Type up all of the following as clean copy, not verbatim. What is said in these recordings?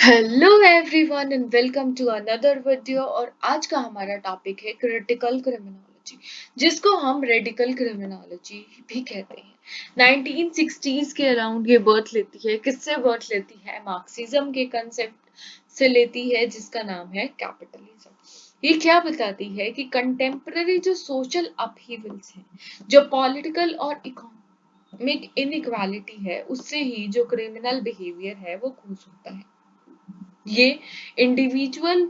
Hello everyone and welcome to another video. और आज का हमारा टॉपिक है क्रिटिकल क्रिमिनोलॉजी, जिसको हम रेडिकल क्रिमिनोलॉजी भी कहते हैं। 1960s के अराउंड ये बर्थ लेती है। किससे बर्थ लेती है? मार्क्सिज्म के कंसेप्ट से लेती है, जिसका नाम है कैपिटलिज्म। ये क्या बताती है कि कंटेम्पररी जो सोशल अपहीवल्स हैं, जो पॉलिटिकल और इकोनॉमिक इनइक्वालिटी है, उससे ही जो क्रिमिनल बिहेवियर है वो घोष होता है। ये इंडिविजुअल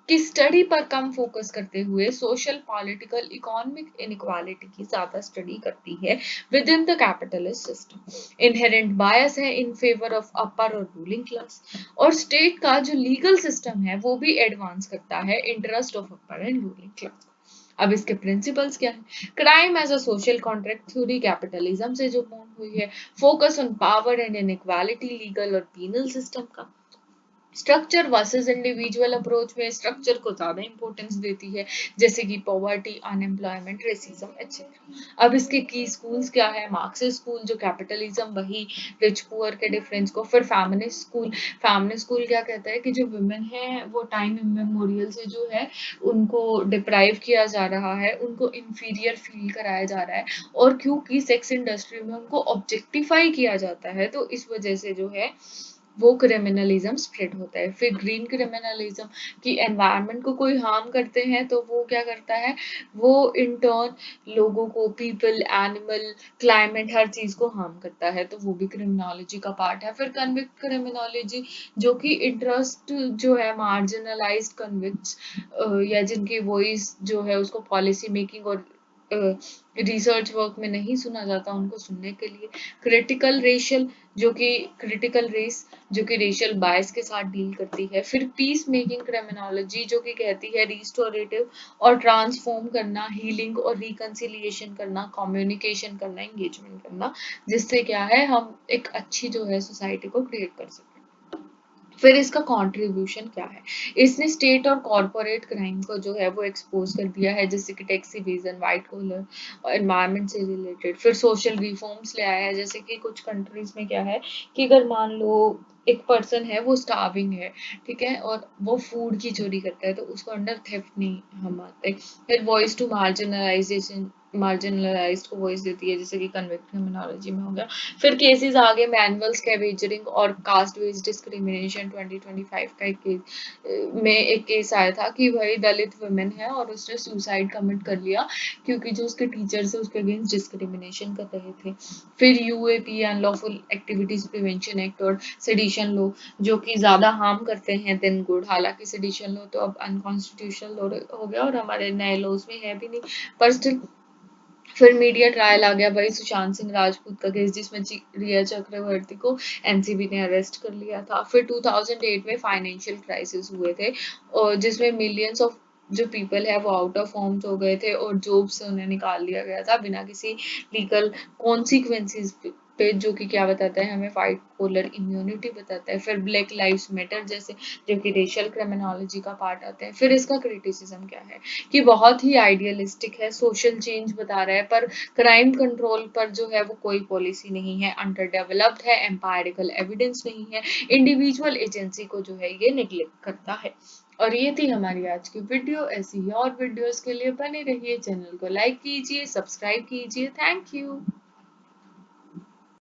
की स्टडी पर कम फोकस करते हुए सोशल, पॉलिटिकल, इकोनॉमिक इनइक्वालिटी की ज्यादा स्टडी करती है within the capitalist system. Inherent bias है इन फेवर ऑफ अपर और रूलिंग क्लास। और स्टेट का जो लीगल सिस्टम है वो भी एडवांस करता है interest of upper and ruling class. अब इसके प्रिंसिपल्स क्या है? Crime as a social contract theory capitalism से जो फॉर्म हुई है। Focus on power and inequality legal और पीनल सिस्टम का। स्ट्रक्चर वर्सेस इंडिविजुअल अप्रोच में स्ट्रक्चर को ज्यादा इंपॉर्टेंस देती है, जैसे कि पॉवर्टी, अनएम्प्लॉयमेंट, रेसिज्म एक्सेट्रा। अब इसके की स्कूल्स क्या है? मार्क्सिस्ट स्कूल जो कैपिटलिज्म, वही रिच पुअर के डिफरेंस को। फिर फेमिनिस्ट स्कूल। फेमिनिस्ट स्कूल क्या कहता है कि जो वुमेन है वो टाइम इमेमोरियल से जो है उनको डिप्राइव किया जा रहा है, उनको इंफीरियर फील कराया जा रहा है, और क्योंकि सेक्स इंडस्ट्री में उनको ऑब्जेक्टिफाई किया जाता है, तो इस वजह से जो है वो क्रिमिनलिज्म स्प्रेड होता है। फिर ग्रीन क्रिमिनलिज्म की एनवायरनमेंट को कोई हार्म करते हैं तो वो क्या करता है, वो इन टर्न लोगों को, पीपल, एनिमल, क्लाइमेट, हर चीज को हार्म करता है, तो वो भी क्रिमिनोलॉजी का पार्ट है। फिर कन्विक्ट क्रिमिनोलॉजी, जो कि इंटरेस्ट जो है मार्जिनलाइज्ड कन्विक्ट्स या जिनकी वॉइस जो है उसको पॉलिसी मेकिंग और रिसर्च वर्क में नहीं सुना जाता, उनको सुनने के लिए। क्रिटिकल रेशियल जो कि क्रिटिकल रेस जो कि रेशियल बायस के साथ डील करती है। फिर पीस मेकिंग क्रिमिनोलॉजी जो कि कहती है रिस्टोरेटिव और ट्रांसफॉर्म करना, हीलिंग और रिकंसिलिएशन करना, कम्युनिकेशन करना, एंगेजमेंट करना, जिससे क्या है हम एक अच्छी जो है सोसाइटी को क्रिएट कर सकें। फिर इसका कंट्रीब्यूशन क्या है? इसने स्टेट और कॉर्पोरेट क्राइम को जो है वो एक्सपोज कर दिया है, जैसे कि टैक्स इवेजन, व्हाइट कॉलर और एनवायरनमेंट से रिलेटेड। फिर सोशल रिफॉर्म्स ले आया है, जैसे कि कुछ कंट्रीज में क्या है कि अगर मान लो एक पर्सन है वो स्टार्विंग है, ठीक है, और वो फूड की चोरी करता है, तो उसको अंडर थेफ्ट नहीं हम आते। फिर वॉइस टू मार्जिनलाइजेशन, मार्जिनलाइज्ड को वॉइस देती है, जैसे कि कन्विक्ट क्रिमिनोलॉजी में हो गया। फिर केसेस आगे मैनुअल स्कैवेजरिंग और कास्ट बेस्ड डिस्क्रिमिनेशन। 2025 का एक केस में एक केस आया था कि भाई दलित वुमेन है और उसने सुसाइड कमिट कर लिया क्योंकि जो उसके टीचर्स है उसके अगेंस्ट डिस्क्रिमिनेशन कर रहे थे। फिर UAP, unlawful activities prevention act और सेडिशन लॉ, जो कि ज्यादा हार्म करते हैं देन गुड। हालांकि सेडिशन लॉ तो अब अनकॉन्स्टिट्यूशनल हो गया और हमारे नए लॉज में है भी नहीं, पर स्टिल। फिर मीडिया ट्रायल आ गया भाई, सुशांत सिंह राजपूत का केस, जिसमें रिया चक्रवर्ती को एनसीबी ने अरेस्ट कर लिया था। फिर 2008 में फाइनेंशियल क्राइसिस हुए थे, और जिसमें मिलियंस ऑफ जो पीपल है वो आउट ऑफ होम्स हो गए थे और जॉब से उन्हें निकाल दिया गया था बिना किसी लीगल कॉन्सिक्वेंसेस पे, जो कि क्या बताता है हमें, वाइट कॉलर इम्यूनिटी बताता है। फिर ब्लैक लाइव्स मैटर जैसे, जो कि रेशियल क्रिमिनोलॉजी का पार्ट आते हैं। फिर इसका क्रिटिसिज्म क्या है कि बहुत ही आइडियलिस्टिक है, सोशल चेंज बता रहा है, पर क्राइम कंट्रोल पर जो है वो कोई पॉलिसी नहीं है, अंडर डेवलप्ड है, एम्पायरिकल एविडेंस नहीं है, इंडिविजुअल एजेंसी को जो है ये निग्लेक्ट करता है। और ये थी हमारी आज की वीडियो। ऐसी ही और वीडियोस के लिए बने रहिए, चैनल को लाइक कीजिए, सब्सक्राइब कीजिए। Thank you.